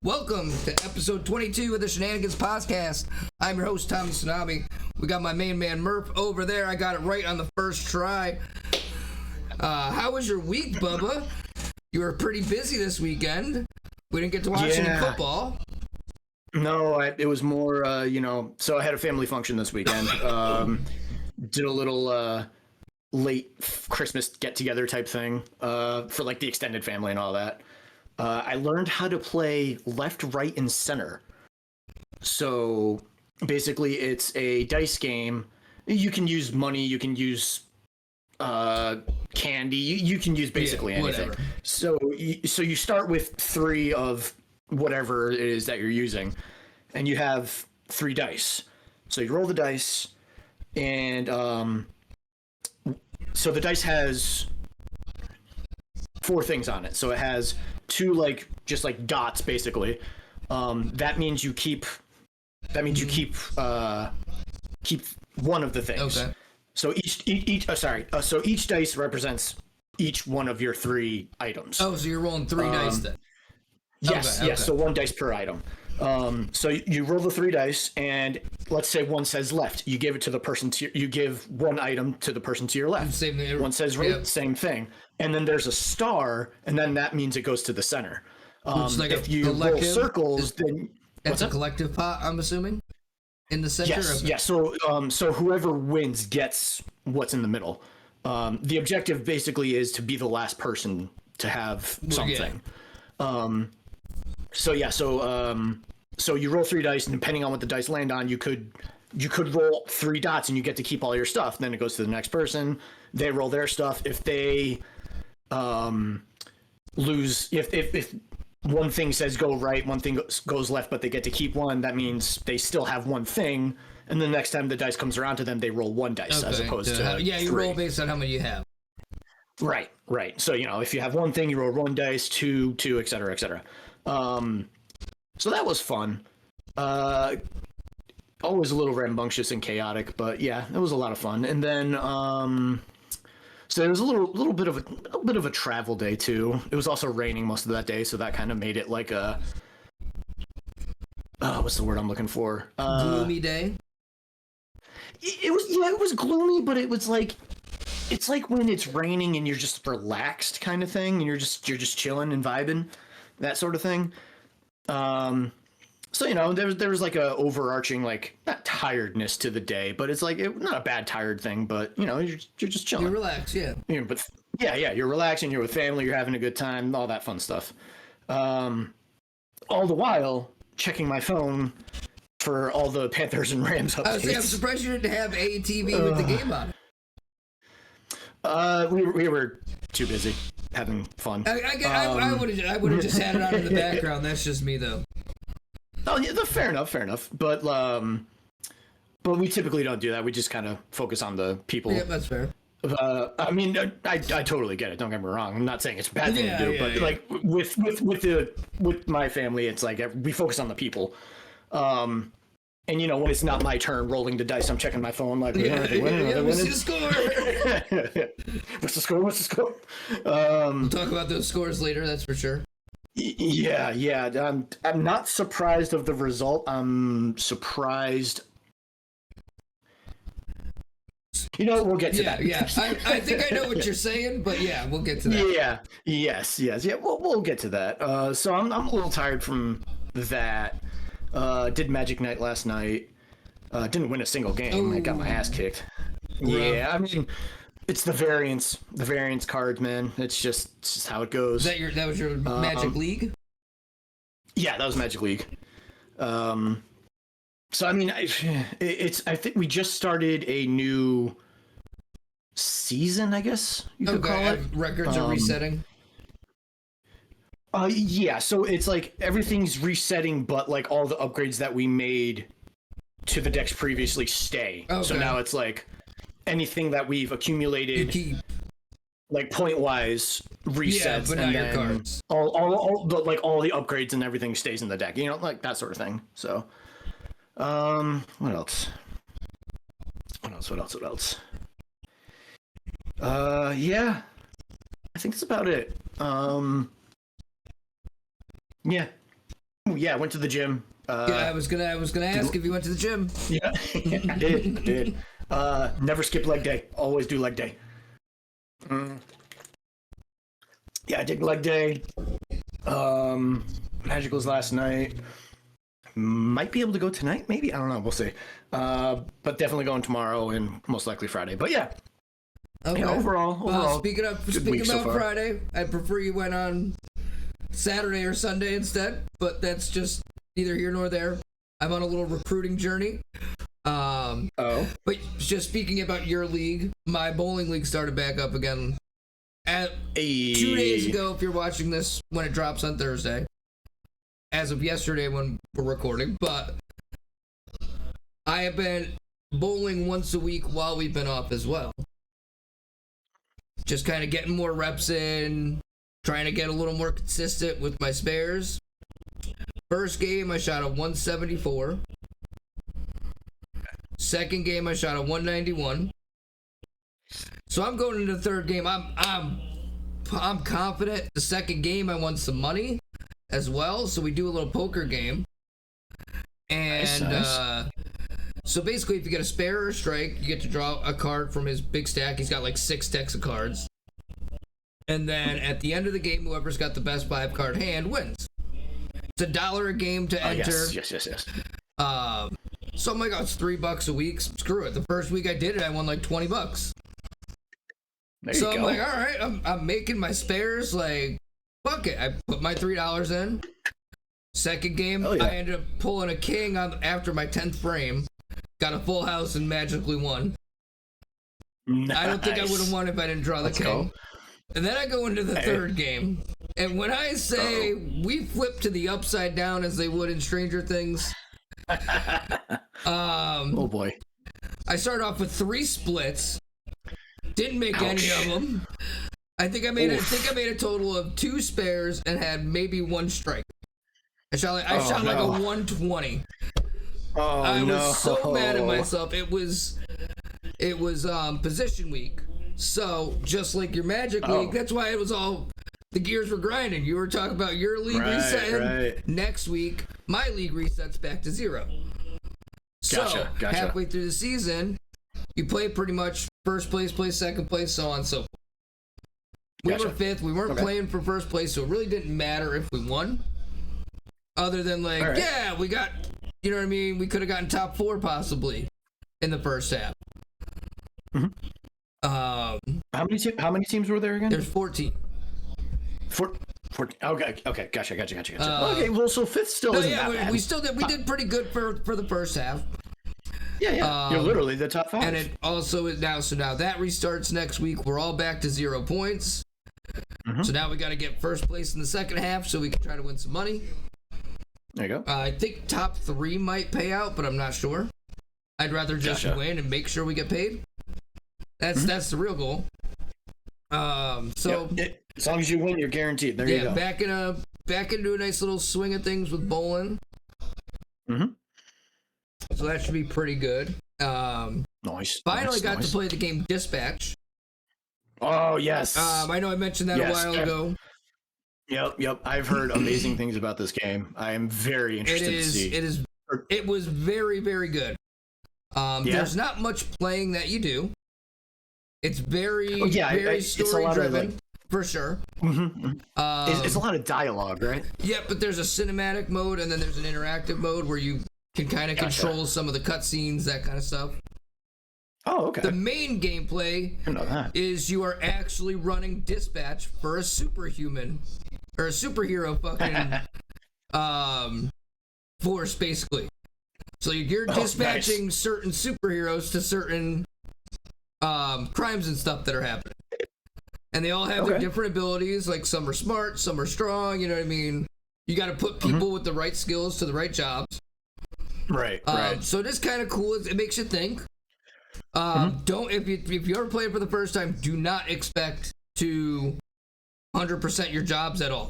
Welcome to episode 22 of the Shenanigans Podcast. I'm your host, Tommy Tsunami. We got my main man, Murph, over there. I got it right on the first try. How was your week, Bubba? You were pretty busy this weekend. We didn't get to watch any football. No, it was more, so I had a family function this weekend. Did a little late Christmas get-together type thing for, like, the extended family and all that. I learned how to play left, right, and center. So basically, it's a dice game. You can use money. You can use candy. You can use basically anything. So you start with 3 of whatever it is that you're using, and you have 3 dice. So you roll the dice, and so the dice has 4 things on it. So it has 2 just dots basically. That means you keep one of the things. Okay. So each dice represents each one of your 3 items. Oh, so you're rolling 3 dice then? Yes, yes. So 1 dice per item. So you roll the 3 dice, and let's say one says left. You give it to the person you give 1 item to the person to your left. Same thing. One says right, same thing. And then there's a star, and then that means it goes to the center. If you roll circles, then that's a collective pot, I'm assuming, in the center. Yes, yes. So whoever wins gets what's in the middle. The objective basically is to be the last person to have something. So you roll 3 dice, and depending on what the dice land on, you could roll 3 dots, and you get to keep all your stuff. Then it goes to the next person. They roll their stuff. If they lose, if one thing says go right, one thing goes left, but they get to keep 1, that means they still have 1 thing. And the next time the dice comes around to them, they roll 1 dice as opposed to 3. You roll based on how many you have. Right. So if you have 1 thing, you roll 1 dice, 2, et cetera, et cetera. So that was fun. Always a little rambunctious and chaotic, but yeah, it was a lot of fun. And then so it was a little bit of a travel day too. It was also raining most of that day, so that kind of made it like a what's the word I'm looking for? Gloomy day. It was gloomy, but it was like, it's like when it's raining and you're just relaxed kind of thing, and you're just chilling and vibing, that sort of thing. So there was like a overarching, like, not tiredness to the day, but it's like not a bad tired thing, but you're just chilling. You relax, yeah. But you're relaxing. You're with family. You're having a good time. All that fun stuff. All the while checking my phone for all the Panthers and Rams updates. I'm surprised you didn't have a TV with the game on it. We were too busy having fun. I would have just had it on in the background. That's just me, though. Oh yeah, fair enough. But we typically don't do that. We just kind of focus on the people. Yeah, that's fair. I mean, I totally get it. Don't get me wrong. I'm not saying it's a bad thing to do, but like with my family, it's like we focus on the people. And when it's not my turn rolling the dice, I'm checking my phone like, what's the score? What's the score? We'll talk about those scores later. That's for sure. Yeah. I'm not surprised of the result. I'm surprised. We'll get to that. Yeah. I think I know what you're saying, but yeah, we'll get to that. Yeah. Yes. Yeah. We'll get to that. So I'm a little tired from that. Did Magic Night last night. Didn't win a single game. I got my ass kicked. Yeah. I mean, it's the variance cards, man. It's just how it goes. That was your Magic League? Yeah, that was Magic League. So I mean, I think we just started a new season, I guess you could call it. Records are resetting. Yeah, so it's like everything's resetting, but like all the upgrades that we made to the decks previously stay. Okay. So now it's like anything that we've accumulated, like point wise, resets, but and not then your cards. all the upgrades and everything stays in the deck. Like that sort of thing. So, what else? Yeah, I think that's about it. Yeah. Yeah, I went to the gym. I was gonna ask if you went to the gym. Yeah, I did. Never skip leg day. Always do leg day. Yeah, I did leg day. Magicals last night. Might be able to go tonight, maybe. I don't know. We'll see. But definitely going tomorrow and most likely Friday. But yeah. Okay. Yeah, overall. Speaking about Friday, I'd prefer you went on Saturday or Sunday instead. But that's just neither here nor there. I'm on a little recruiting journey. But just speaking about your league, my bowling league started back up again 2 days ago. If you're watching this when it drops on Thursday, as of yesterday when we're recording, but I have been bowling once a week while we've been off as well. Just kind of getting more reps in, trying to get a little more consistent with my spares. First game, I shot a 174. Second game, I shot a 191. So I'm going into the third game. I'm confident. The second game, I won some money as well. So we do a little poker game. And nice. So basically, if you get a spare or a strike, you get to draw a card from his big stack. He's got like 6 decks of cards. And then at the end of the game, whoever's got the best 5-card hand wins. It's $1 a game to enter. Yes. So I'm like, oh, it's $3 a week. Screw it. The first week I did it, I won like $20. So I'm like, all right, I'm making my spares. Like, fuck it. I put my $3 in. Second game, I ended up pulling a king after my 10th frame. Got a full house and magically won. Nice. I don't think I would have won if I didn't draw the king. Go. And then I go into the third game. And when I say we flip to the upside down as they would in Stranger Things. Oh boy. I started off with 3 splits. Didn't make any of them. I think I made a total of 2 spares and had maybe 1 strike. I shot like a 120. I was so mad at myself. It was position week. So just like your Magic League, that's why it was all the gears were grinding. You were talking about your league resetting. Right. Next week, my league resets back to 0. Gotcha. Halfway through the season, you play pretty much first place, play second place, so on and so forth. We were 5th. We weren't playing for first place, so it really didn't matter if we won. Other than like, we got, you know what I mean? We could have gotten top 4 possibly in the first half. Mm-hmm. How many teams were there again? There's 14. 14. Okay. Gotcha. Okay, well, so 5th still isn't that bad. We did pretty good for the first half. Yeah. You're literally the top 5. And it also is now. So now that restarts next week. We're all back to 0 points. Mm-hmm. So now we got to get first place in the second half so we can try to win some money. There you go. I think top 3 might pay out, but I'm not sure. I'd rather just win and make sure we get paid. That's the real goal. So as long as you win, you're guaranteed. There you go. back into a nice little swing of things with bowling. Mm-hmm. So that should be pretty good. Nice. Finally got to play the game Dispatch. Oh yes. I know I mentioned that a while ago. Yep. I've heard amazing things about this game. I am very interested to see. It was very, very good. There's not much playing that you do. It's very story driven, for sure. Mm-hmm. It's a lot of dialogue, right? Yeah, but there's a cinematic mode and then there's an interactive mode where you can kind of control some of the cutscenes, that kind of stuff. Oh, okay. The main gameplay is you are actually running dispatch for a superhuman or a superhero fucking force, basically. So you're dispatching certain superheroes to certain crimes and stuff that are happening. And they all have their different abilities. Like some are smart, some are strong, you know what I mean? You got to put people with the right skills to the right jobs. Right. So it is kind of cool. It makes you think. Don't if you ever play it for the first time, do not expect to 100% your jobs at all.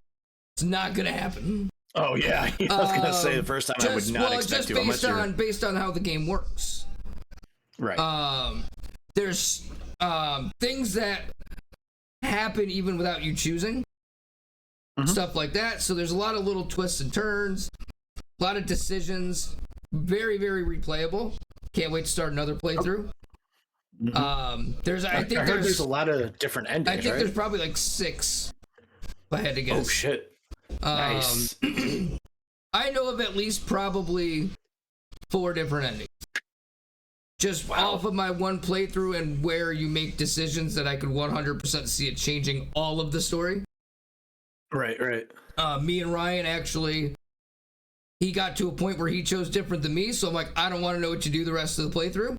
It's not gonna happen. Oh yeah, I was gonna say the first time I would not expect to. Based on how the game works. Right. There's things that happen even without you choosing. Stuff like that. So there's a lot of little twists and turns. A lot of decisions. Very, very replayable. Can't wait to start another playthrough. Mm-hmm. I think there's a lot of different endings. I think right? there's probably like 6. If I had to guess. Oh shit! Nice. I know of at least probably 4 different endings. Just off of my one playthrough and where you make decisions that I could 100% see it changing all of the story. Right. Me and Ryan actually, he got to a point where he chose different than me, so I'm like, I don't want to know what you do the rest of the playthrough.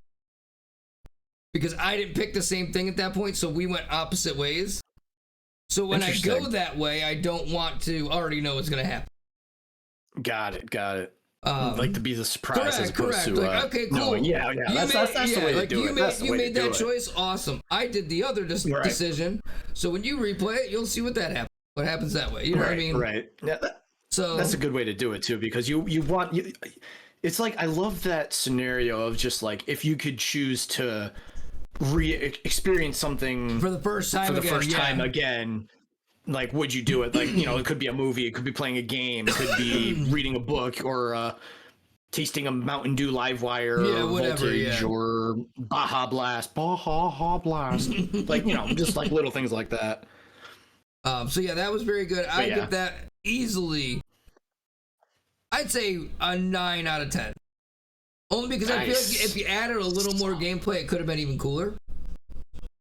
Because I didn't pick the same thing at that point, so we went opposite ways. So when I go that way, I don't want to already know what's going to happen. Got it. Like to be the surprise as opposed to like, okay, cool. knowing. Yeah. That's the way to do it. You made that choice. Awesome. I did the other decision. So when you replay it, you'll see what what happens that way. You know what I mean? Right. Yeah. So that's a good way to do it too, because you want. It's like, I love that scenario of just like, if you could choose to experience something for the first time again, like, would you do it? Like, it could be a movie, it could be playing a game, it could be reading a book, or tasting a Mountain Dew Live Wire, or Voltage, or Baja Blast, like, just like little things like that. So yeah, that was very good. I give that easily, I'd say a 9 out of 10. Only because I feel like if you added a little more gameplay, it could have been even cooler.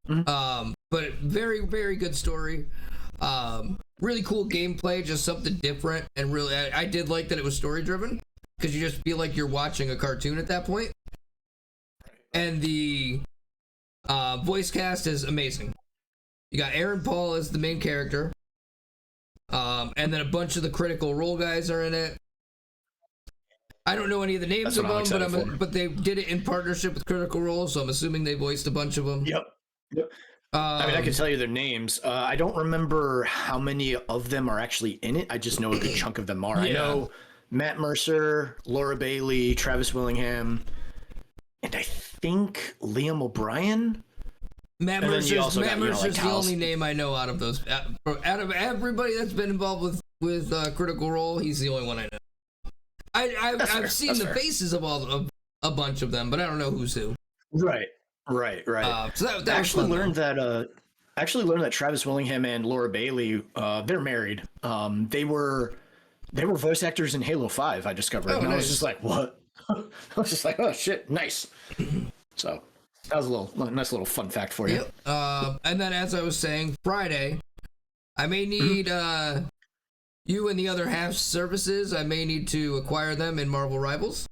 Mm-hmm. But very, very good story. Really cool gameplay, just something different, and really, I did like that it was story driven, because you just feel like you're watching a cartoon at that point. And the voice cast is amazing. You got Aaron Paul as the main character, and then a bunch of the Critical Role guys are in it. I don't know any of the names of them, but they did it in partnership with Critical Role, so I'm assuming they voiced a bunch of them. Yep. I mean, I can tell you their names. I don't remember how many of them are actually in it. I just know a good chunk of them are. I know Matt Mercer, Laura Bailey, Travis Willingham, and I think Liam O'Brien. Matt Mercer's the only name I know out of those. Out of everybody that's been involved with Critical Role, he's the only one I know. I've seen the faces of a bunch of them, but I don't know who's who. Right. So that I actually learned that Travis Willingham and Laura Bailey, they're married. They were voice actors in Halo 5. I discovered, and I was just like, what? I was just like, oh shit, nice. So that was a nice little fun fact for you. Yep. And then, as I was saying, Friday, I may need you and the other half services. I may need to acquire them in Marvel Rivals,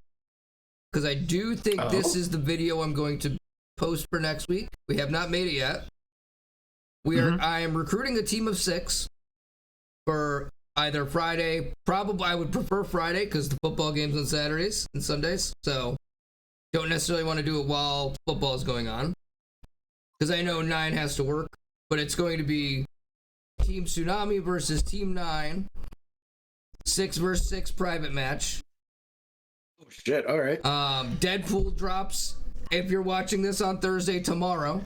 because I do think this is the video I'm going to post for next week. We have not made it yet. I am recruiting a team of 6 for either Friday. Probably I would prefer Friday, because the football game's on Saturdays and Sundays, so don't necessarily want to do it while football is going on, because I know 9 has to work. But it's going to be Team Tsunami versus Team 9, 6 versus 6 private match. Oh shit! All right. Deadpool drops. If you're watching this on Thursday, tomorrow,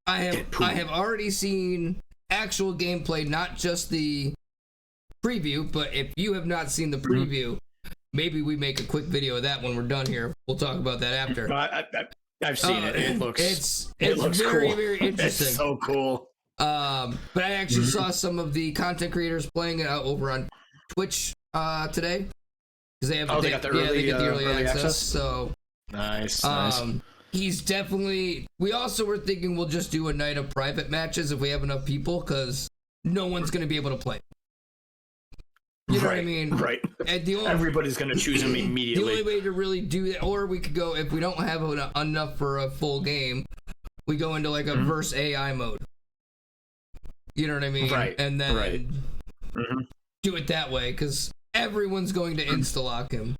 I have already seen actual gameplay, not just the preview. But if you have not seen the preview, maybe we make a quick video of that when we're done here. We'll talk about that after. I've seen it. It looks very, cool. Very interesting. It's so cool. But I actually saw some of the content creators playing it out over on Twitch today, because they got the early access. So. Nice. He's definitely. We also were thinking we'll just do a night of private matches if we have enough people, because no one's going to be able to play. You know what I mean? Right. Everybody's going to choose him immediately. The only way to really do that, or we could go, if we don't have enough for a full game, we go into like a verse AI mode. You know what I mean? Right. And then do it that way, because everyone's going to insta-lock him.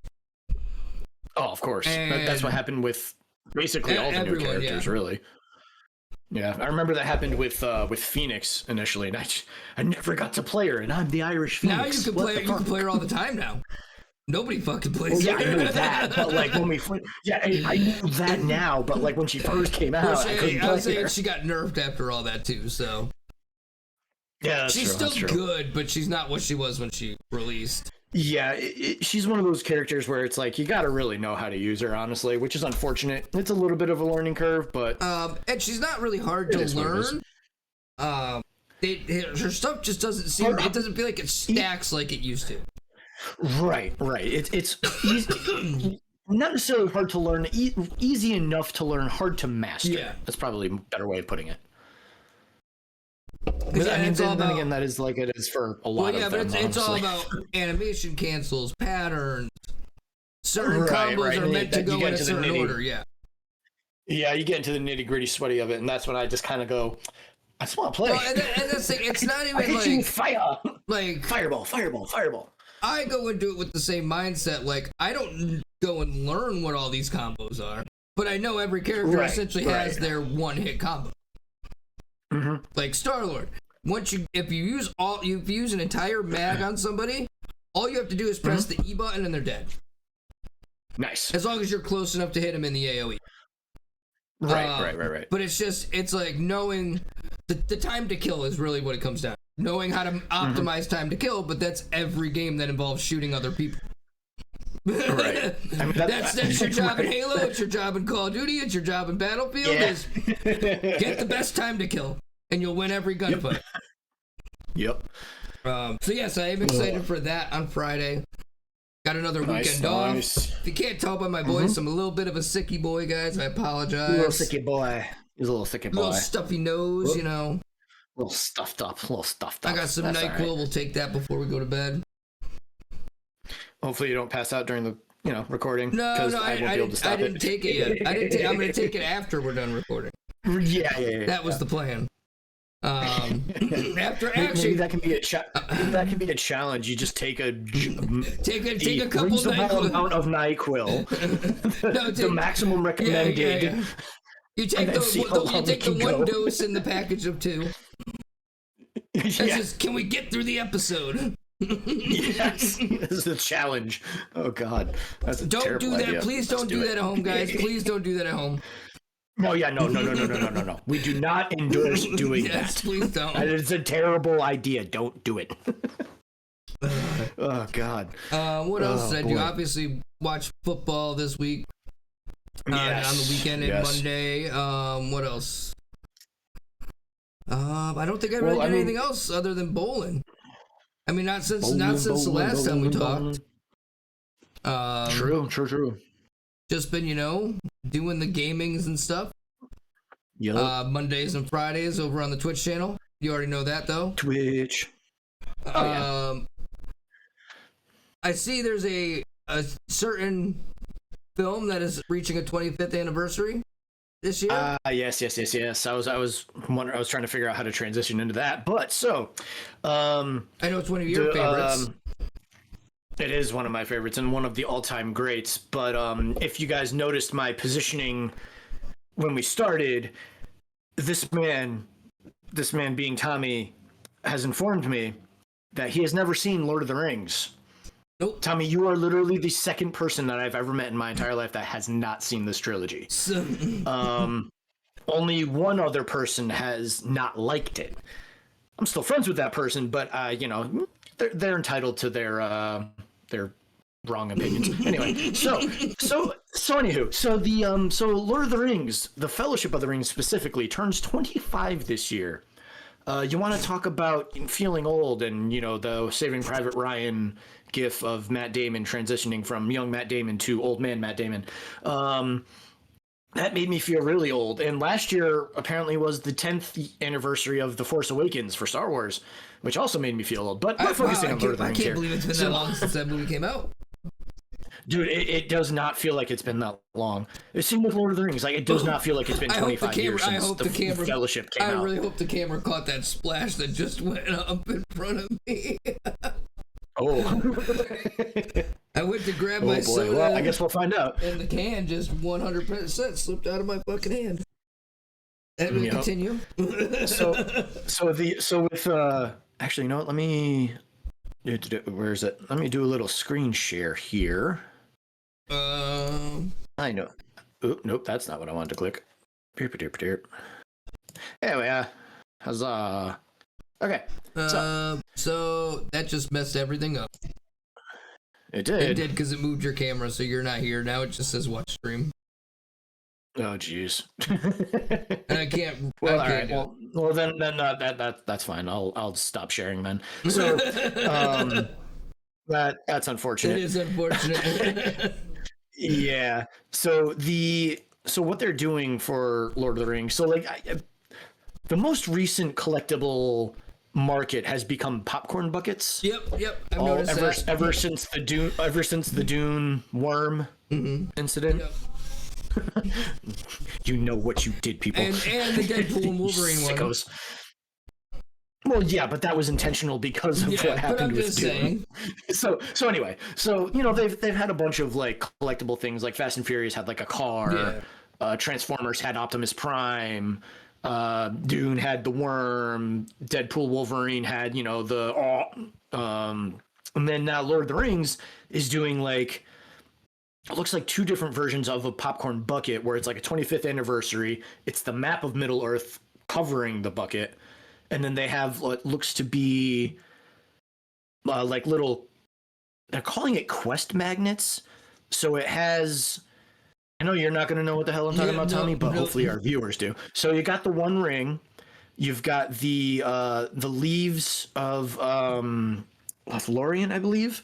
Oh, of course. That's what happened with basically all the new characters, really. Yeah, I remember that happened with Phoenix initially, and I never got to play her, and I'm the Irish Phoenix. Now you can play her. You can play her all the time now. Nobody fucking plays her. Yeah, I knew that, but like when I knew that now, but like when she first came out, I couldn't play her. I was saying she got nerfed after all that too, so. Yeah, she's still good, but she's not what she was when she released. Yeah, she's one of those characters where it's like you got to really know how to use her, honestly, which is unfortunate. It's a little bit of a learning curve, but and she's not really hard to learn. Her stuff just doesn't seem. It doesn't feel like it stacks like it used to. Right. It's easy, not necessarily hard to learn, easy enough to learn, hard to master. Yeah, that's probably a better way of putting it. Yeah, I mean, then again, that is like it is for a lot of them. But it's all about animation cancels, patterns. Certain combos are meant to go in a certain order. Yeah, you get into the nitty gritty, sweaty of it, and that's when I just kind of go, I just want to play. Well, and that's the thing, it's not even like fire, like fireball. I go into it with the same mindset. Like I don't go and learn what all these combos are, but I know every character essentially has their one-hit combo. Mm-hmm. Like Star-Lord, if you use an entire mag on somebody, all you have to do is press the E button and they're dead. Nice. As long as you're close enough to hit them in the AoE. Right. But it's like knowing the time to kill is really what it comes down to. Knowing how to optimize time to kill, but that's every game that involves shooting other people. Right. I mean, that's your job in Halo, it's your job in Call of Duty, it's your job in Battlefield, is get the best time to kill, and you'll win every gunfight. Yep. So yes, I am excited for that on Friday. Got another weekend off. If you can't tell by my voice, I'm a little bit of a sicky boy, guys. I apologize. A little sicky boy. He's a little sicky boy. Little stuffy nose, you know. A little stuffed up. I got some NyQuil. Right. We'll take that before we go to bed. Hopefully you don't pass out during the recording. No, I didn't take it yet. I'm going to take it after we're done recording. Yeah. That was the plan. After maybe that can be a challenge. You just take a couple amount of NyQuil. The maximum recommended. Yeah. You take the one dose in the package of 2. Just, can we get through the episode? Yes, this is a challenge. Oh God, that's a terrible idea. Don't do that. Please don't do that at home, guys. Please don't do that at home. No. We do not endorse doing that. Please don't. That is a terrible idea. Don't do it. Oh God. What else did I do? Obviously, watch football this week. On the weekend and Monday. What else? I don't think I really did anything else other than bowling. I mean, not since the last time we talked. True. Just been, doing the gamings and stuff. Yep. Mondays and Fridays over on the Twitch channel. You already know that, though. Twitch. I see there's a certain film that is reaching a 25th anniversary this year. Yes. I was trying to figure out how to transition into that, but I know it's one of your favorites. It is one of my favorites and one of the all-time greats. But if you guys noticed my positioning when we started, this man being Tommy has informed me that he has never seen Lord of the Rings. Nope. Tommy, you are literally the second person that I've ever met in my entire life that has not seen this trilogy. Only one other person has not liked it. I'm still friends with that person, but they're entitled to their wrong opinions. Anyway, so anywho, so Lord of the Rings, the Fellowship of the Ring specifically, turns 25 this year. You want to talk about feeling old and the Saving Private Ryan gif of Matt Damon transitioning from young Matt Damon to old man Matt Damon. That made me feel really old. And last year apparently was the 10th anniversary of The Force Awakens for Star Wars, which also made me feel old. But we're focusing on Lord of the Rings here. I can't believe it's been that long since that movie came out. Dude, it does not feel like it's been that long. It seemed with Lord of the Rings, like it does not feel like it's been 25 years since the Fellowship came out. I really hope the camera caught that splash that just went up in front of me. Oh. I went to grab my soda. Well, I guess we'll find out. And the can just 100% slipped out of my fucking hand. And we continue. Actually, let me. Where is it? Let me do a little screen share here. I know. Oop, nope, that's not what I wanted to click. Anyway, huzzah. Okay. So that just messed everything up. It did. It did because it moved your camera, so you're not here. Now it just says watch stream. Oh, jeez. And I can't. Well, I can't all right. Well, then that's fine. I'll stop sharing then. So, that's unfortunate. It is unfortunate. Yeah. So what they're doing for Lord of the Rings. So like the most recent collectible market has become popcorn buckets. Yep. I've noticed that. Ever since the Dune worm incident. Yep. You know what you did, people. And the Deadpool and Wolverine sickos. Well, yeah, but that was intentional because of what happened with Dune. So anyway, they've had a bunch of like collectible things. Like Fast and Furious had like a car. Yeah. Transformers had Optimus Prime. Dune had the worm. Deadpool, Wolverine had and then now Lord of the Rings is doing like. It looks like two different versions of a popcorn bucket where it's like a 25th anniversary. It's the map of Middle Earth covering the bucket. And then they have what looks to be like little, they're calling it quest magnets. So it has, I know you're not going to know what the hell I'm talking about, Tommy, but hopefully our viewers do. So you got the One Ring. You've got the leaves of Lorien, I believe.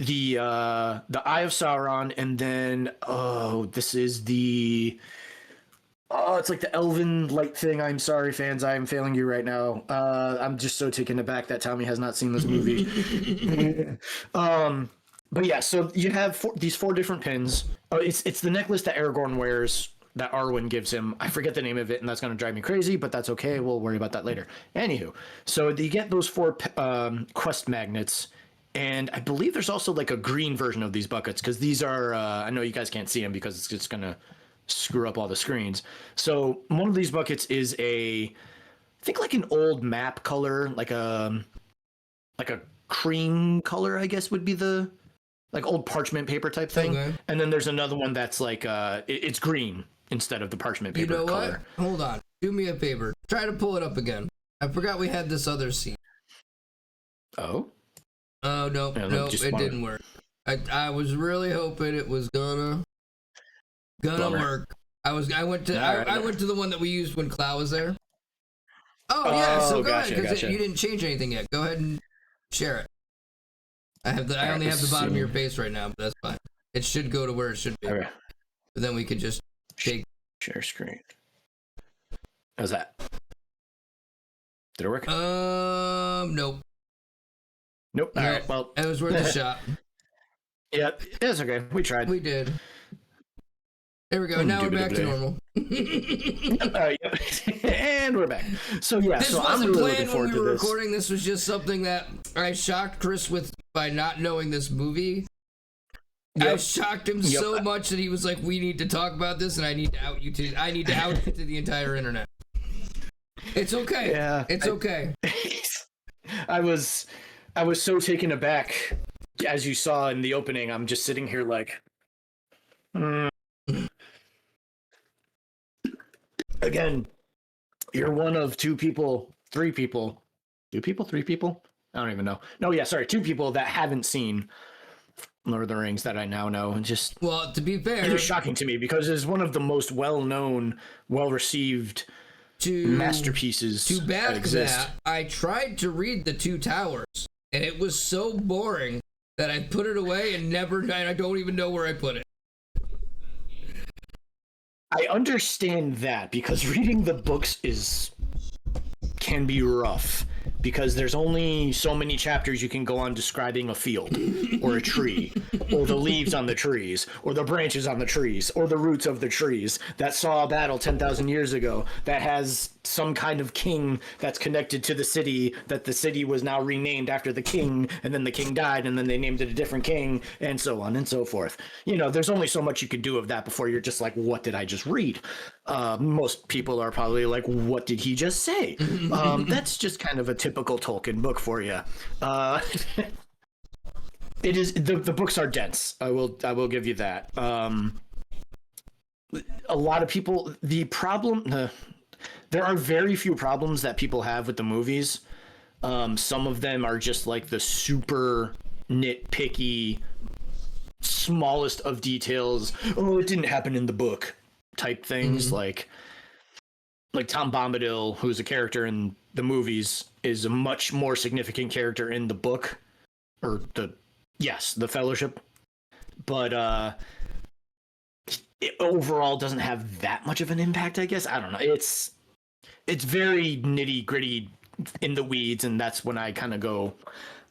The Eye of Sauron, and then this is it's like the elven light thing. I'm sorry, fans, I am failing you right now. I'm just so taken aback that Tommy has not seen this movie. But yeah, so you have these four different pins. It's the necklace that Aragorn wears that Arwen gives him. I forget the name of it, and that's going to drive me crazy, but that's okay. We'll worry about that later. Anywho, so you get those four quest magnets. And I believe there's also like a green version of these buckets because these are, I know you guys can't see them because it's just going to screw up all the screens. So one of these buckets is I think like an old map color, like a cream color, I guess would be the like old parchment paper type thing. Okay. And then there's another one that's like, it's green instead of the parchment paper color. You know what? Hold on. Do me a favor. Try to pull it up again. I forgot we had this other scene. Oh? Oh no, it didn't work. I was really hoping it was gonna work. I went to the one that we used when Clow was there. Oh yeah, so go ahead because you didn't change anything yet. Go ahead and share it. I only have the bottom of your face right now, but that's fine. It should go to where it should be. Okay. But then we could just share screen. How's that? Did it work? Nope. Nope. All right. Well, it was worth a shot. Yeah, it's okay. We tried. We did. There we go. Now we're back to normal. And we're back. So yeah, this wasn't planned when we were recording. This was just something that I shocked Chris with by not knowing this movie. Yep. I shocked him so much that he was like, "We need to talk about this, and I need to out you to the entire internet." It's okay. Yeah, it's okay. I was so taken aback, as you saw in the opening. I'm just sitting here like, Again, you're one of three people. I don't even know. No, yeah, sorry, two people that haven't seen Lord of the Rings that I now know. And just, well, to be fair, it is shocking to me because it's one of the most well-known, well-received masterpieces to back that exist. I tried to read The Two Towers. And it was so boring that I put it away and I don't even know where I put it. I understand that because reading the books can be rough because there's only so many chapters you can go on describing a field or a tree or the leaves on the trees or the branches on the trees or the roots of the trees that saw a battle 10,000 years ago that has some kind of king that's connected to the city that the city was now renamed after the king and then the king died and then they named it a different king and so on and so forth. There's only so much you could do of that before you're just like, what did I just read? Most people are probably like, what did he just say? That's just kind of a typical Tolkien book for you. It is the books are dense. I will give you that. A lot of people, there are very few problems that people have with the movies. Some of them are just like the super nitpicky smallest of details. Oh, it didn't happen in the book type things. Like Tom Bombadil, who's a character in the movies, is a much more significant character in the book, or the Fellowship. But it overall doesn't have that much of an impact, I guess. I don't know. It's very nitty gritty in the weeds, and that's when I kind of go,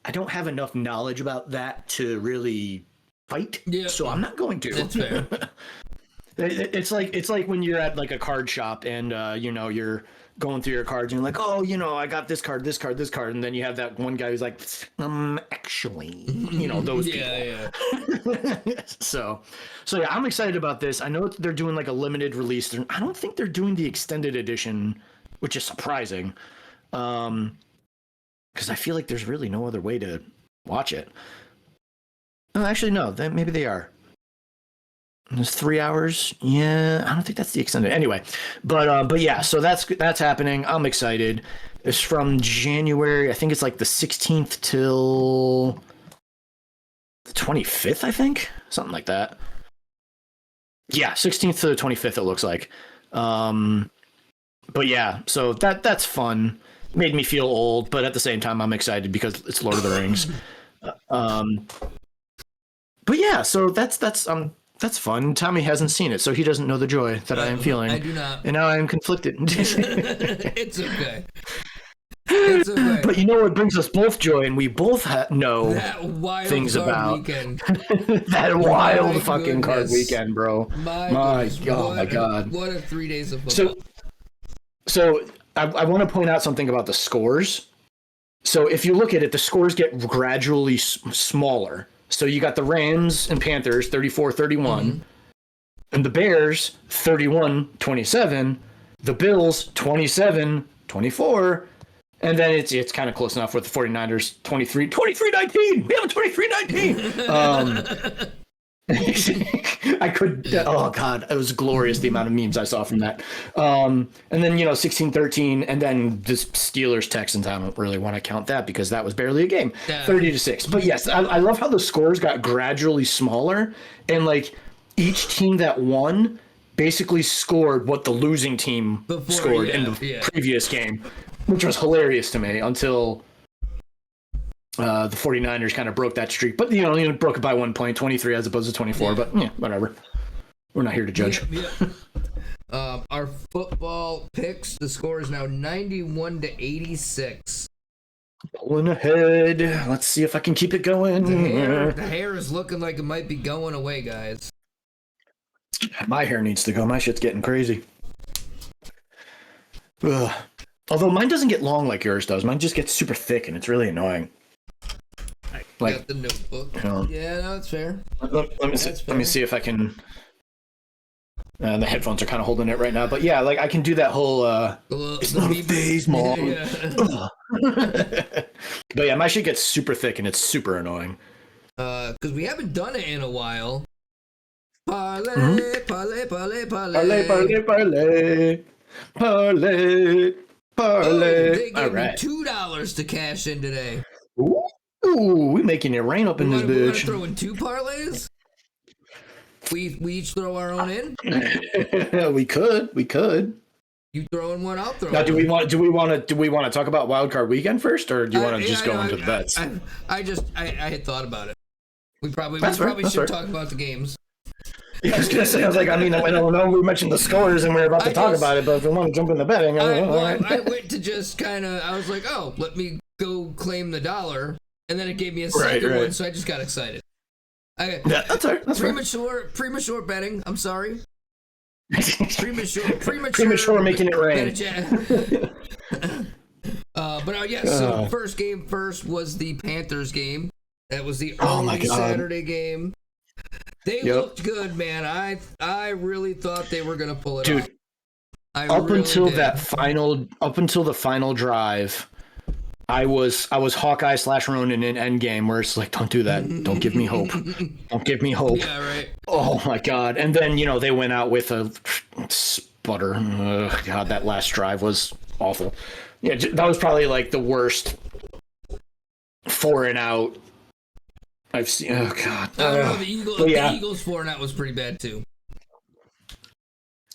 I don't have enough knowledge about that to really fight. Yeah. So I'm not going to. That's fair. It's like when you're at like a card shop and you're going through your cards and you're like, oh, I got this card, and then you have that one guy who's like, actually, those people. Yeah. So yeah, I'm excited about this. I know they're doing like a limited release. I don't think they're doing the extended edition, which is surprising, because I feel like there's really no other way to watch it. Oh, actually, no. Maybe they are. It's 3 hours. Yeah, I don't think that's the extended. Anyway, but yeah. So that's happening. I'm excited. It's from January. I think it's like the 16th till the 25th. I think something like that. Yeah, 16th to the 25th. It looks like. But yeah, so that's fun. Made me feel old, but at the same time, I'm excited because it's Lord of the Rings. But yeah, so that's fun. Tommy hasn't seen it, so he doesn't know the joy that I am feeling. I do not. And now I am conflicted. It's okay. It's okay. But you know what brings us both joy, and we both know that wild things card about weekend. that wild fucking card weekend, bro. My God. What a 3 days of football. So I want to point out something about the scores. So if you look at it, the scores get gradually smaller. So you got the Rams and Panthers 34-31, and the Bears 31-27, the Bills 27-24, and then it's kind of close enough with the 49ers 23-19. We have a 23-19. I could, oh God, it was glorious the amount of memes I saw from that. And then, 16-13, and then the Steelers Texans, I don't really want to count that because that was barely a game. 30-6. But yes, I love how the scores got gradually smaller, and each team that won basically scored what the losing team scored in the previous game, which was hilarious to me until the 49ers kind of broke that streak, but broke it by 1 point, 23 as opposed to 24. But whatever. We're not here to judge. Our football picks, the score is now 91-86. Pulling ahead. Let's see if I can keep it going. The hair is looking like it might be going away, guys. My hair needs to go. My shit's getting crazy. Ugh. Although mine doesn't get long like yours does. Mine just gets super thick and it's really annoying. Got the notebook. Yeah, no, that's fair. Let me see if I can. The headphones are kind of holding it right now, but yeah, I can do that whole. It's not a phase, Mom. Yeah. But yeah, my shit gets super thick and it's super annoying. Because we haven't done it in a while. Parlay, parlay, parlay, parlay. Parlay, parlay, parlay, parlay. They gave me $2 to cash in today. Ooh, we making it rain up in this bitch. We want to throw in 2 parlays? We each throw our own in? We could. You throw in one, I'll throw. Now, do we want to talk about Wildcard Weekend first, or do you want to just go into the bets? I had thought about it. We probably should talk about the games. Yeah, I was gonna say, I don't know. We mentioned the scores and we were about to talk about it, but if we want to jump into betting, I went to just kind of. I was like, oh, let me go claim the $1. And then it gave me a second one, so I just got excited. That's all right. That's premature betting. I'm sorry. Premature making it rain. So first game was the Panthers game. That was the early Saturday game. They looked good, man. I really thought they were gonna pull it off. Dude, up until the final drive. I was Hawkeye / Ronin in Endgame, where it's like, don't do that. Don't give me hope. Don't give me hope. Yeah, right. Oh my God. And then, they went out with a sputter. God, that last drive was awful. Yeah, that was probably the worst 4 and out I've seen. Oh God. I don't know. The Eagles 4-0 was pretty bad too.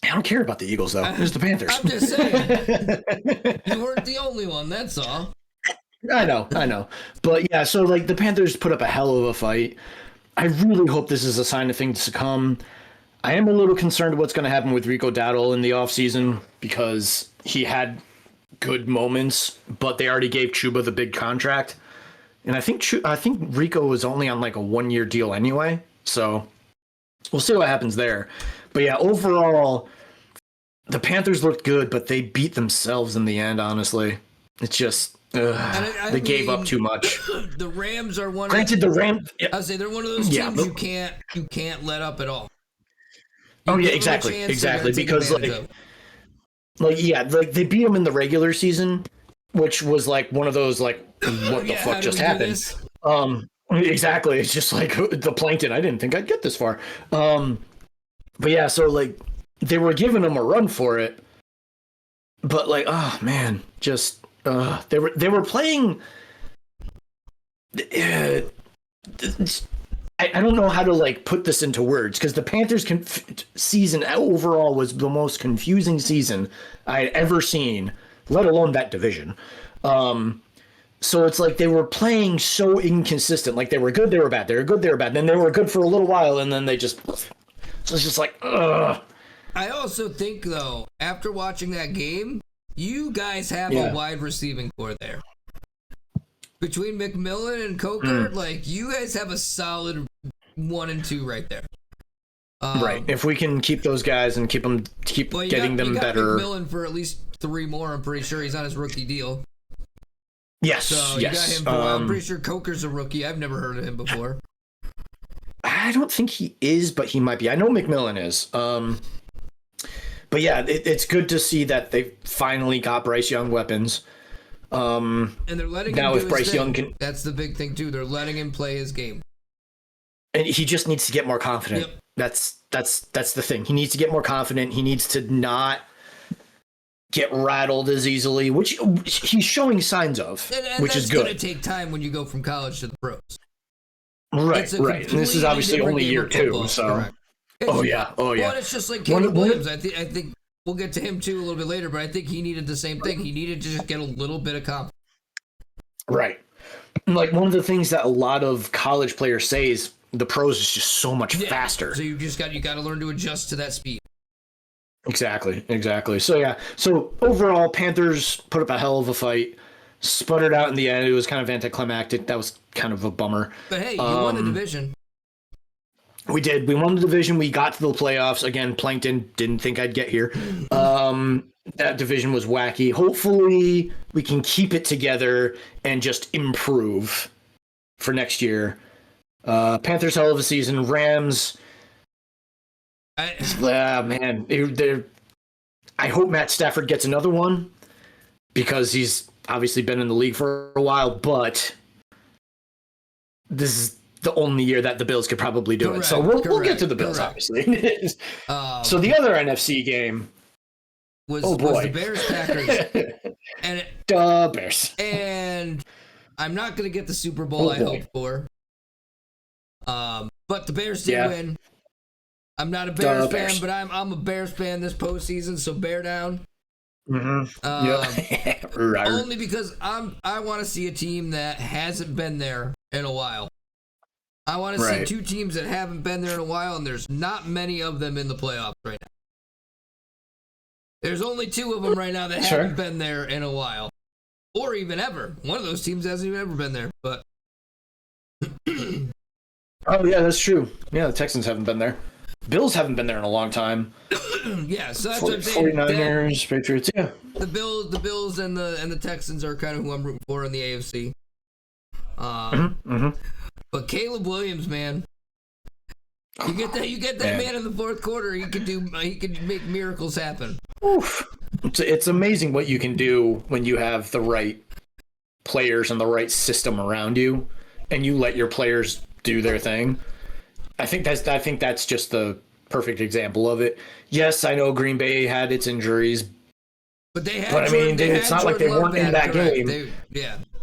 I don't care about the Eagles though. There's the Panthers. I'm just saying. You weren't the only one. That's all. I know. But yeah, so like the Panthers put up a hell of a fight. I really hope this is a sign of things to come. I am a little concerned what's going to happen with Rico Dowdle in the offseason because he had good moments, but they already gave Chuba the big contract. And I think Rico was only on like a 1-year deal anyway. So we'll see what happens there. But yeah, overall, the Panthers looked good, but they beat themselves in the end, honestly. It's just, they gave up too much. The Rams are one. Granted, the Rams. Yeah. I say they're one of those teams you can't let up at all. Exactly. Because they beat them in the regular season, which was like one of those like, what the fuck just happened? Exactly. It's just like the plankton. I didn't think I'd get this far. But yeah, so like they were giving them a run for it, but like, oh man, just they were playing. I don't know how to like put this into words because the Panthers season overall was the most confusing season I had ever seen, let alone that division. So it's like they were playing so inconsistent. Like they were good, they were bad. They were good, they were bad. Then they were good for a little while, and then they just. So it's just like, ugh. I also think though, after watching that game, you guys have a wide receiving core there. Between McMillan and Coker, like you guys have a solid 1 and 2 right there. Right. If we can keep those guys and keep getting them better. McMillan for at least 3 more. I'm pretty sure he's on his rookie deal. Yes. So you got him for a while. I'm pretty sure Coker's a rookie. I've never heard of him before. I don't think he is, but he might be. I know McMillan is. But yeah, it's good to see that they finally got Bryce Young weapons. And they're letting now him if Bryce Young can. That's the big thing too. They're letting him play his game. And he just needs to get more confident. Yep. That's the thing. He needs to get more confident. He needs to not get rattled as easily, which he's showing signs of, which is good. It's going to take time when you go from college to the pros. Right. And this is obviously only year 2, so. Oh yeah. Well, it's just like Caleb Williams. I think we'll get to him too a little bit later, but I think he needed the same thing. He needed to just get a little bit of confidence. Right. Like one of the things that a lot of college players say is the pros is just so much faster. So you got to learn to adjust to that speed. Exactly. So yeah. So overall, Panthers put up a hell of a fight. Sputtered out in the end. It was kind of anticlimactic. That was kind of a bummer. But hey, you won the division. We did. We won the division. We got to the playoffs. Again, Plankton didn't think I'd get here. That division was wacky. Hopefully, we can keep it together and just improve for next year. Panthers, hell of a season. Rams. Man. I hope Matt Stafford gets another one because he's obviously been in the league for a while, but this is the only year that the Bills could probably do it. So we'll get to the Bills, obviously. So the other NFC game was the Bears-Packers. The Bears. And I'm not going to get the Super Bowl I hoped for. But the Bears did win. I'm not a Bears fan, but I'm a Bears fan this postseason, so bear down. Only because I want to see a team that hasn't been there in a while. I want to see 2 teams that haven't been there in a while, and there's not many of them in the playoffs right now. There's only 2 of them right now that haven't been there in a while, or even ever. One of those teams hasn't even ever been there, but. Oh yeah, that's true. Yeah, the Texans haven't been there. Bills haven't been there in a long time. Yeah, so that's what I'm saying. 49ers, Patriots, yeah. The Bills and the Texans are kind of who I'm rooting for in the AFC. But Caleb Williams, man, you get that man in the fourth quarter. He could make miracles happen. Oof. It's amazing what you can do when you have the right players and the right system around you, and you let your players do their thing. I think that's just the perfect example of it. Yes, I know Green Bay had its injuries, but they had. But I mean, it's not like they weren't in that game.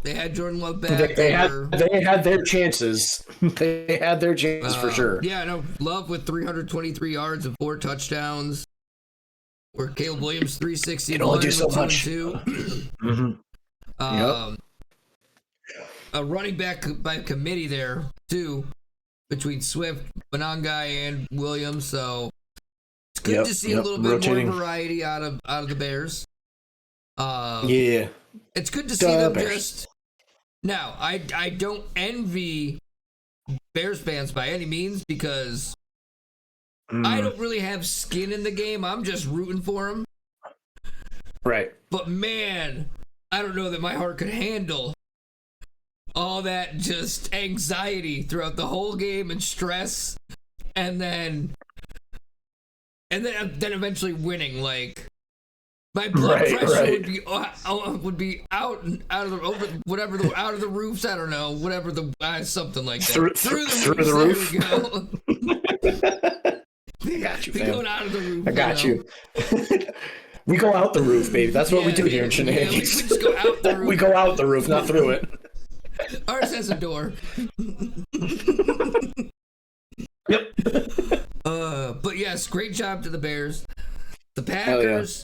They had Jordan Love back. They had their chances. They had their chances for sure. Yeah, no, Love with 323 yards and 4 touchdowns. Where Caleb Williams 361 can only do so with 2 much. and 2. A running back by committee there too, between Swift, Benangai, and Williams. So it's good to see a little bit more variety out of the Bears. It's good to see them just. Now, I don't envy Bears fans by any means because I don't really have skin in the game. I'm just rooting for them. Right. But man, I don't know that my heart could handle all that just anxiety throughout the whole game and stress, and then eventually winning. Like my blood pressure would be out of the out of the roofs. I don't know, whatever something like that through the roof. There we go. I got you, fam. Going out of the roof. I got you. We go out the roof, baby. That's what we do here in Shenanigans. We just go out the roof. We go out the roof, not through it. Ours has a door. Yep. But yes, great job to the Bears. The Packers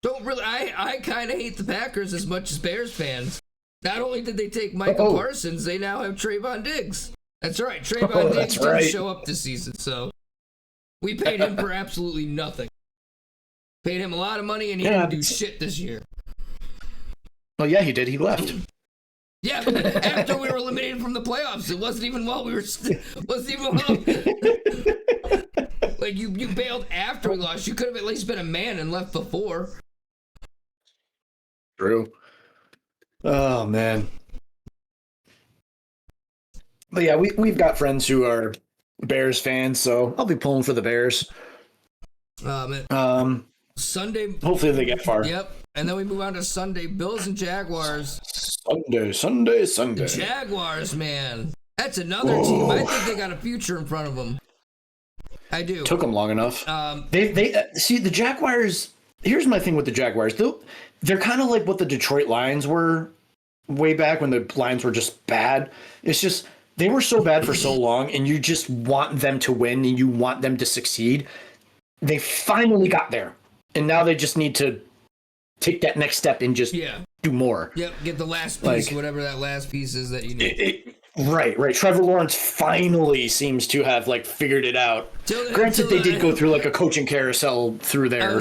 don't really. I kind of hate the Packers as much as Bears fans. Not only did they take Michael Parsons, they now have Trayvon Diggs. That's right. Trayvon Diggs didn't show up this season, so we paid him for absolutely nothing. Paid him a lot of money, and he didn't do shit this year. Well, yeah, he did. He left. Yeah, after we were eliminated from the playoffs, it wasn't even while we were. Wasn't even while. Like you bailed after we lost. You could have at least been a man and left before. True. Oh man. But yeah, we've got friends who are Bears fans, so I'll be pulling for the Bears. Sunday. Hopefully they get far. Yep. And then we move on to Sunday. Bills and Jaguars. Sunday. The Jaguars, man. That's another team. I think they got a future in front of them. I do. Took them long enough. They see the Jaguars. Here's my thing with the Jaguars. They're kind of like what the Detroit Lions were way back when the Lions were just bad. It's just they were so bad for so long, and you just want them to win and you want them to succeed. They finally got there, and now they just need to take that next step and just do more. Yep, get the last piece, whatever that last piece is that you need. Right. Trevor Lawrence finally seems to have figured it out. Granted, they did go through a coaching carousel through there,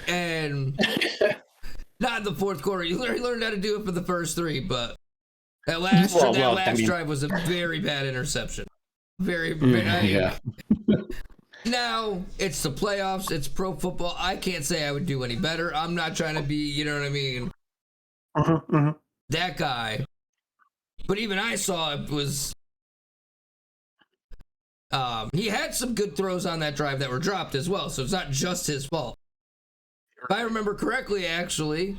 and not in the fourth quarter. He learned how to do it for the first 3, but that last drive was a very bad interception. Very. Now, it's the playoffs. It's pro football. I can't say I would do any better. I'm not trying to be, you know what I mean? That guy. But even I saw it was... he had some good throws on that drive that were dropped as well, so it's not just his fault. If I remember correctly, actually,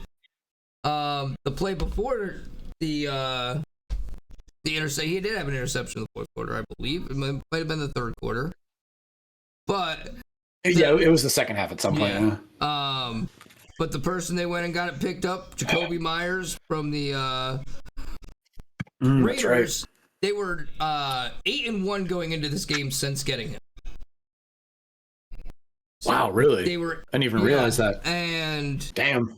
the play before the interception, he did have an interception in the fourth quarter, I believe. It might have been the third quarter. But it was the second half at some point. But the person they went and got it picked up, Jacoby Myers from the Raiders, they were 8-1 going into this game since getting him. So wow, really? They were. I didn't even realize that. And damn.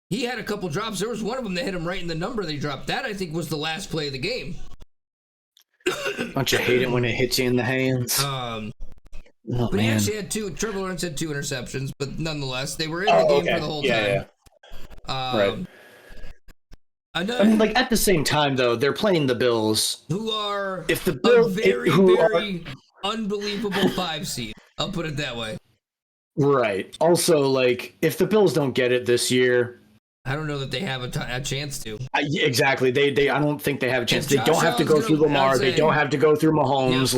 He had a couple drops. There was one of them that hit him right in the number they dropped. That I think was the last play of the game. Don't you hate it when it hits you in the hands? But he actually had 2. Trevor Lawrence had 2 interceptions, but nonetheless, they were in the game for the whole time. Right. I mean, at the same time, though, they're playing the Bills, who are a very unbelievable 5 seed. I'll put it that way. Right. Also, if the Bills don't get it this year, I don't know that they have a chance to. Exactly. They I don't think they have a chance. They don't have to go through Lamar. They don't have to go through Mahomes.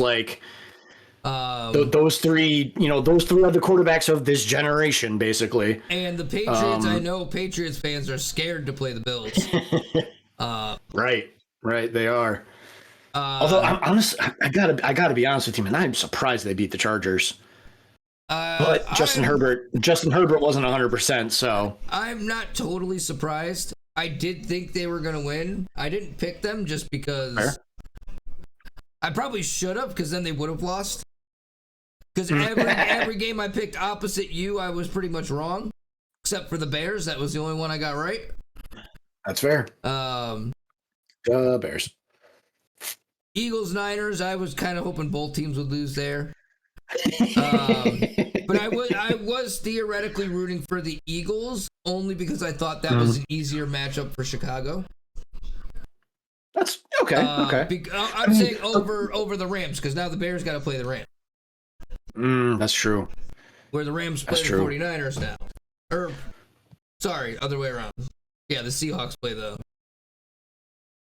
Those 3, those 3 are the quarterbacks of this generation, basically. And the Patriots, I know Patriots fans are scared to play the Bills. Right. They are. Although I'm honest, I gotta be honest with you, man. I'm surprised they beat the Chargers. But Justin Herbert wasn't 100%, so I'm not totally surprised. I did think they were gonna win. I didn't pick them just because Fair. I probably should have, because then they would have lost. Because every game I picked opposite you, I was pretty much wrong, except for the Bears. That was the only one I got right. That's fair. Bears. Eagles, Niners. I was kind of hoping both teams would lose there. But I was theoretically rooting for the Eagles only because I thought that was an easier matchup for Chicago. That's okay. I'm saying over the Rams, because now the Bears got to play the Rams. That's true. Where the Rams play the 49ers now. Or, sorry, other way around. Yeah, the Seahawks play the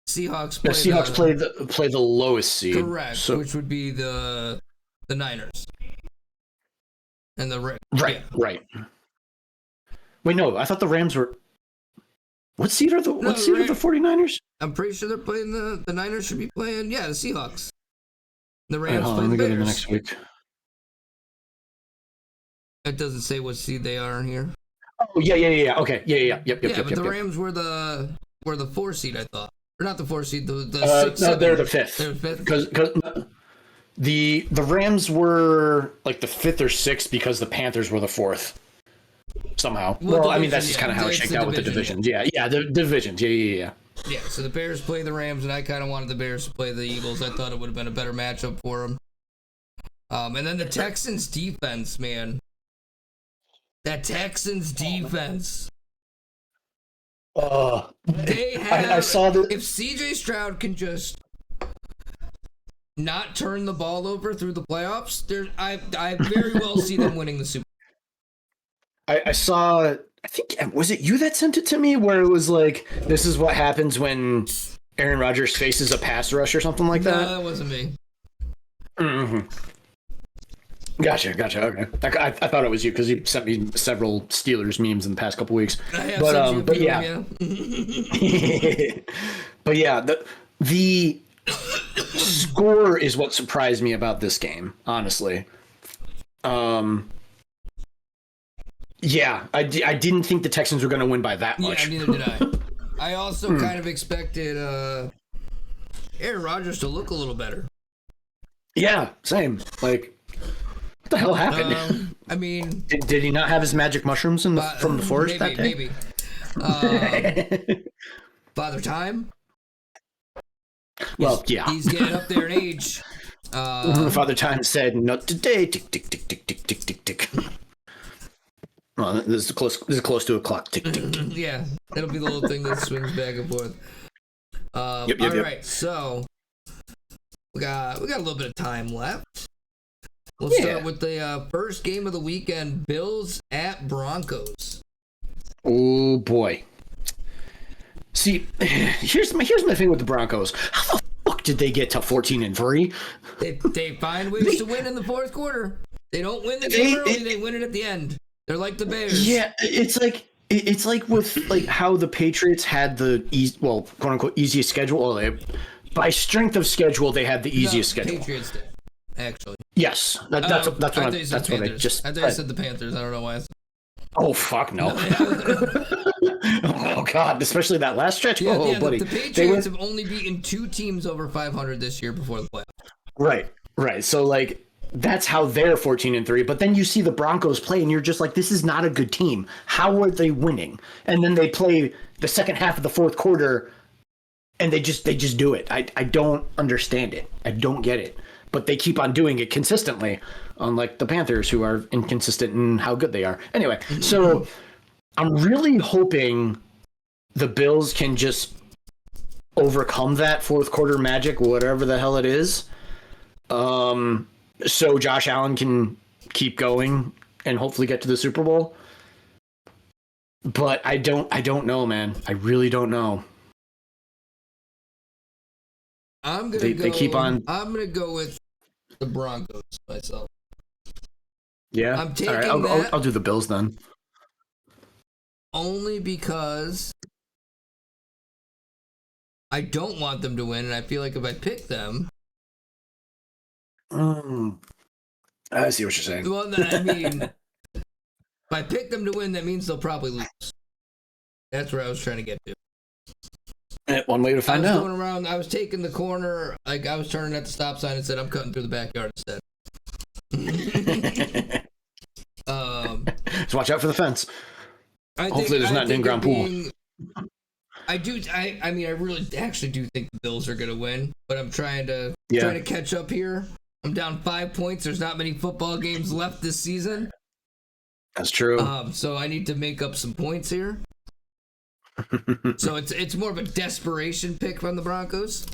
Seahawks play the lowest seed. Correct, which would be the Niners. And the Rams. Right. Wait, no, I thought the Rams were. What seed are the 49ers? I'm pretty sure they're playing the Niners should be playing, the Seahawks. The Rams play the Bears. Bears. Next week. It doesn't say what seed they are in here. Oh, yeah. Okay. Yep. But the Rams were the 4 seed, I thought. Or not the 4 seed, the 6, no, 7. they're the 5th. They're 5th? Because the Rams were like the 5th or 6th because the Panthers were the 4th. Somehow. Well, I mean, that's just kind of how it shaked out with the divisions. Yeah, the divisions. Yeah. Yeah, so the Bears play the Rams, and I kind of wanted the Bears to play the Eagles. I thought it would have been a better matchup for them. And then the Texans defense, man. That Texans defense. They have. I saw that. If CJ Stroud can just not turn the ball over through the playoffs, I very well see them winning the Super Bowl. I saw, I think, was it you that sent it to me, where it was like, this is what happens when Aaron Rodgers faces a pass rush or something like that? No, that wasn't me. Mm-hmm. Gotcha. Okay, I thought it was you because you sent me several Steelers memes in the past couple weeks. But yeah. But yeah, the score is what surprised me about this game, honestly. Yeah, I didn't think the Texans were going to win by that much. Yeah, neither did I. I also kind of expected Aaron Rodgers to look a little better. Yeah, same. Like, what the hell happened? I mean... Did he not have his magic mushrooms from the forest that day? Maybe. Father Time? Well, yeah. He's getting up there in age. Father Time said, not today. Tick, tick, tick, tick, tick, tick, tick, tick. Well, this is close to a clock. Tick, tick, tick. Yeah, it'll be the little thing that swings back and forth. All right, so we got a little bit of time left. We'll start with the first game of the weekend: Bills at Broncos. Oh boy! See, here's my thing with the Broncos. How the fuck did they get to 14-3? They find ways to win in the fourth quarter. They don't win the game early; they win it at the end. They're like the Bears. Yeah, it's like with like how the Patriots had the quote unquote easiest schedule. Well, by strength of schedule, they had the easiest schedule. Patriots did, actually. Yes, that's what I just. I thought I said the Panthers. I don't know why. Oh fuck no! Oh god, especially that last stretch. Buddy, the Patriots have only beaten 2 teams over 500 this year before the playoffs. Right. So like. That's how they're 14-3. But then you see the Broncos play, and you're just like, this is not a good team. How are they winning? And then they play the second half of the fourth quarter, and they just do it. I don't understand it. I don't get it. But they keep on doing it consistently, unlike the Panthers, who are inconsistent in how good they are. Anyway, so I'm really hoping the Bills can just overcome that fourth quarter magic, whatever the hell it is. So Josh Allen can keep going and hopefully get to the Super Bowl. But I don't know, man. I really don't know. They keep on. I'm gonna go with the Broncos myself. Yeah. I'm taking All right, I'll do the Bills then. Only because I don't want them to win, and I feel like if I pick them. I see what you're saying. Well, I mean, if I pick them to win, that means they'll probably lose. That's where I was trying to get to. One way to find out. Going around, I was taking the corner, like I was turning at the stop sign and said, I'm cutting through the backyard instead. Just watch out for the fence. Hopefully there's not an in-ground pool. I mean, I really actually do think the Bills are going to win, but I'm trying to catch up here. I'm down 5 points. There's not many football games left this season. That's true. So I need to make up some points here. So it's more of a desperation pick from the Broncos.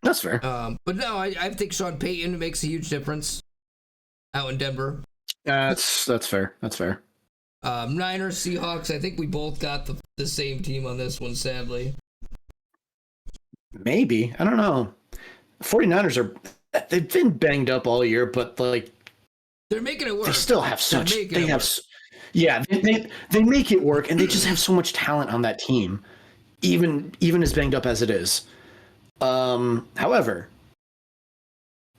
That's fair. But no, I think Sean Payton makes a huge difference out in Denver. That's fair. That's fair. Niners, Seahawks. I think we both got the same team on this one, sadly. Maybe. I don't know. 49ers they've been banged up all year, but like they're making it work. They still have they make it work, and they just have so much talent on that team, even as banged up as it is. However,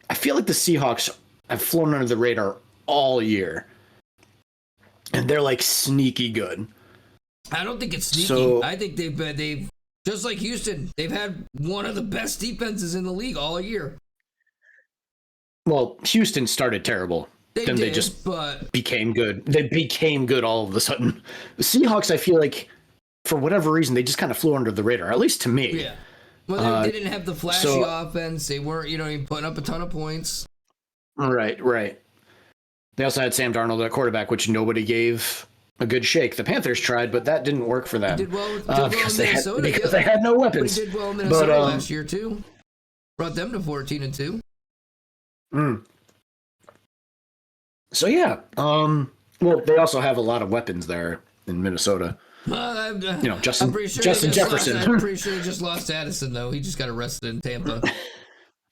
I feel like the Seahawks have flown under the radar all year, and they're like sneaky good. I don't think it's sneaky. I think they've just like Houston. They've had one of the best defenses in the league all year. Well, Houston started terrible. They just became good. They became good all of a sudden. The Seahawks, I feel like, for whatever reason, they just kind of flew under the radar, at least to me. Yeah. Well, they didn't have the flashy offense. They weren't, even putting up a ton of points. Right. They also had Sam Darnold at quarterback, which nobody gave a good shake. The Panthers tried, but that didn't work for them. They did well in Minnesota. Because they had no weapons. But he did well in Minnesota last year, too. Brought them to 14-2. So, yeah. Well, they also have a lot of weapons there in Minnesota. Justin Jefferson. I'm pretty sure he just lost Addison, though. He just got arrested in Tampa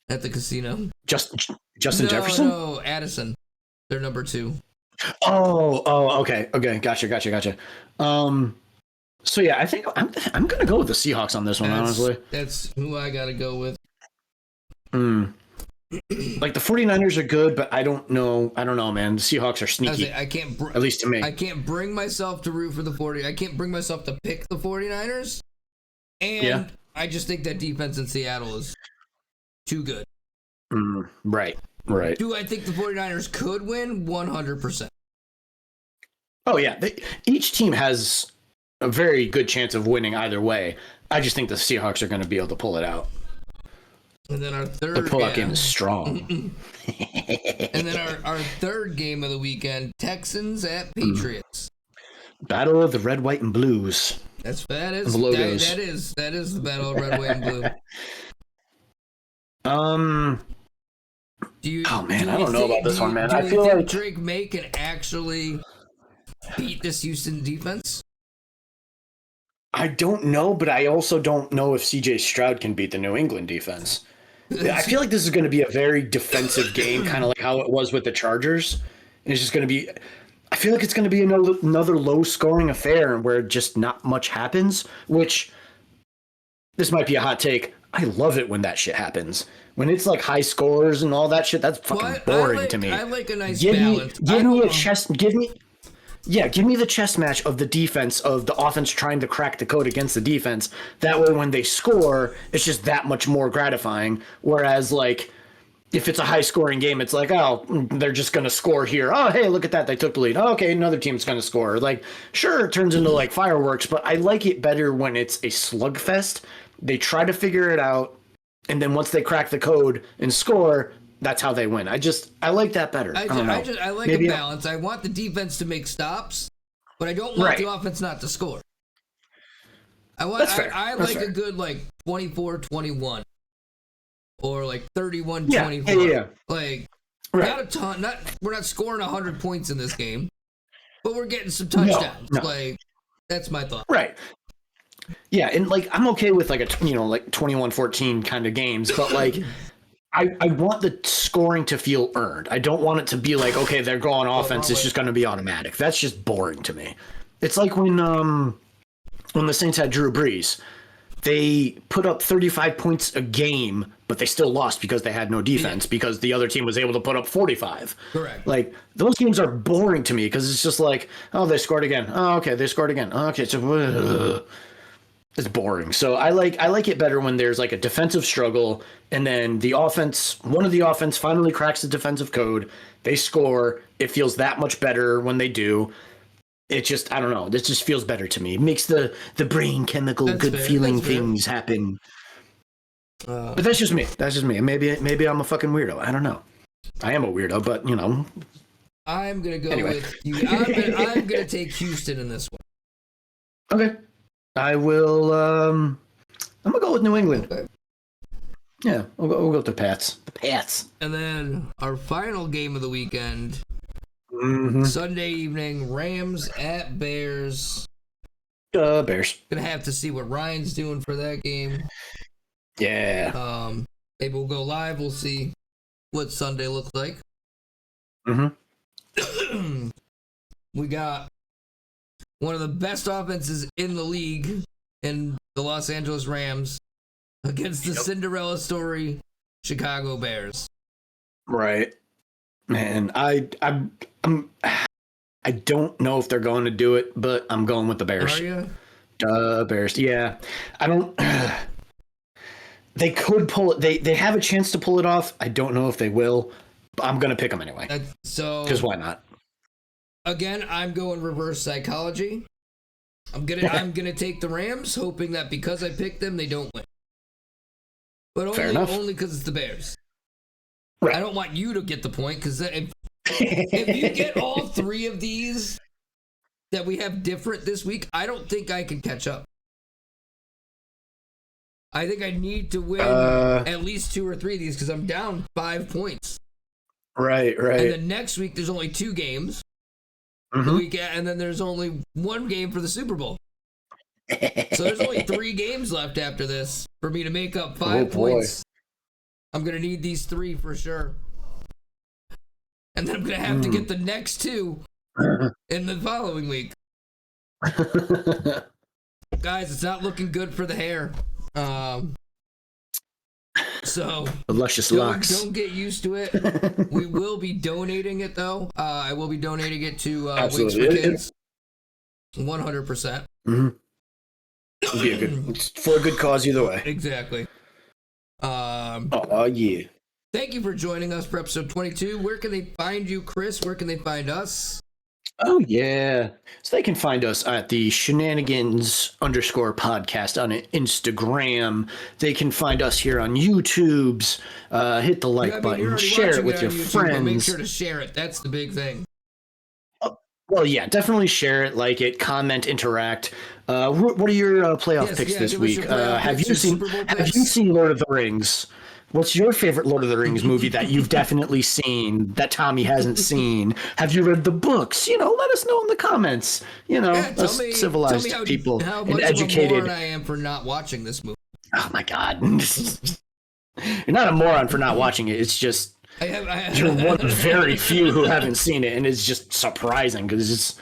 at the casino. Justin Jefferson? No, Addison. They're number 2. Oh, okay. Gotcha. So yeah, I think I'm gonna go with the Seahawks on this one. Honestly, that's who I gotta go with. Like the 49ers are good, but I don't know, man. The Seahawks are sneaky. At least to me. I can't bring myself to root for the 40. I can't bring myself to pick the 49ers, and I just think that defense in Seattle is too good. Right. Do I think the 49ers could win? 100%. Oh, yeah. Each team has a very good chance of winning either way. I just think the Seahawks are going to be able to pull it out. And then our third... The pull-out game is strong. And then our third game of the weekend, Texans at Patriots. Battle of the Red, White, and Blues. That is the Battle of Red, White, and Blue. I don't know about this one, man. I feel like Drake May can actually beat this Houston defense. I don't know, but I also don't know if CJ Stroud can beat the New England defense. I feel like this is going to be a very defensive game, kind of like how it was with the Chargers. And it's just going to be, I feel like it's going to be another low-scoring affair where just not much happens, which, this might be a hot take, I love it when that shit happens. When it's like high scores and all that shit, that's fucking boring to me. I like a nice balance. Give me the chess match of the defense, of the offense trying to crack the code against the defense. That way when they score, it's just that much more gratifying. Whereas, like, if it's a high-scoring game, it's like, oh, they're just going to score here. Oh, hey, look at that. They took the lead. Oh, okay, another team's going to score. Like, sure, it turns into, like, fireworks, but I like it better when it's a slugfest. They try to figure it out, and then once they crack the code and score, that's how they win. I like that better. I like a balance. I want the defense to make stops, but I don't want the offense not to score. I like a good, like, 24-21 or like 31-24. Yeah. Like, not a ton. We're not scoring 100 points in this game, but we're getting some touchdowns. No. Like, that's my thought. Right. Yeah, and like I'm okay with like like 21-14 kind of games, but like I want the scoring to feel earned. I don't want it to be like, okay, they're going offense, it's just going to be automatic. That's just boring to me. It's like when the Saints had Drew Brees. they put up 35 points a game, but they still lost because they had no defense because the other team was able to put up 45. Correct. Like, those games are boring to me because it's just like, oh, they scored again. Oh, okay, they scored again. Oh, okay, so it's boring. So I like it better when there's like a defensive struggle and then one of the offense finally cracks the defensive code. They score. It feels that much better when they do. It just, I don't know. This just feels better to me. It makes the brain chemical good feeling things happen. But that's just me. That's just me. Maybe I'm a fucking weirdo. I don't know. I am a weirdo, but I'm gonna go with you. I'm gonna take Houston in this one. Okay. I will. I'm gonna go with New England. Okay. Yeah, we'll go with the Pats. The Pats. And then our final game of the weekend. Sunday evening, Rams at Bears. Bears. Gonna have to see what Ryan's doing for that game. Yeah. Maybe we'll go live. We'll see what Sunday looks like. We got one of the best offenses in the league in the Los Angeles Rams against the Cinderella story Chicago Bears. Right. Man, I don't know if they're going to do it, but I'm going with the Bears. Are you? Bears. Yeah. I don't. They could pull it. They have a chance to pull it off. I don't know if they will, but I'm going to pick them anyway. Because why not? Again, I'm going reverse psychology. I'm gonna take the Rams, hoping that because I picked them, they don't win. But only because it's the Bears. Right. I don't want you to get the point because if you get all three of these that we have different this week, I don't think I can catch up. I think I need to win at least 2 or 3 of these because I'm down 5 points. Right. And then next week there's only 2 games. The week, and then there's only 1 game for the Super Bowl. So there's only 3 games left after this for me to make up 5 points. I'm going to need these 3 for sure. And then I'm going to have to get the next 2 in the following week. Guys, it's not looking good for the hair. So the luscious locks. Don't get used to it. We will be donating it though. I will be donating it to Wings for Kids. 100%. It'll be it's for a good cause either way. Exactly. Yeah. Thank you for joining us for episode 22. Where can they find you, Chris? Where can they find us? Oh, yeah. So they can find us at the Shenanigans _podcast on Instagram. They can find us here on YouTube's. Hit the like button. Share it with your friends. Make sure to share it. That's the big thing. Well, yeah, definitely share it, like it, comment, interact. What are your playoff picks this week? Have you seen Lord of the Rings? What's your favorite Lord of the Rings movie that you've definitely seen that Tommy hasn't seen? Have you read the books? Let us know in the comments. Us civilized people and educated. How much of a moron I am for not watching this movie. Oh my God. You're not a moron for not watching it. It's just you're one of very few who haven't seen it, and it's just surprising because it's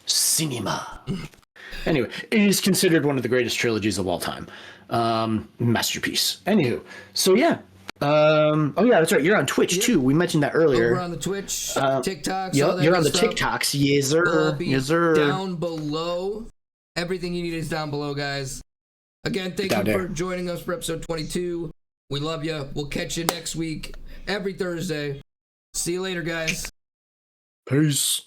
cinema. Anyway, it is considered one of the greatest trilogies of all time. Masterpiece. Anywho, so yeah. Oh yeah, that's right. You're on Twitch too. We mentioned that earlier. We're on the Twitch, TikToks. Yep, you're on the TikToks. Yes, sir. Yes, sir. Down below. Everything you need is down below, guys. Again, thank you for joining us for episode 22. We love you. We'll catch you next week, every Thursday. See you later, guys. Peace.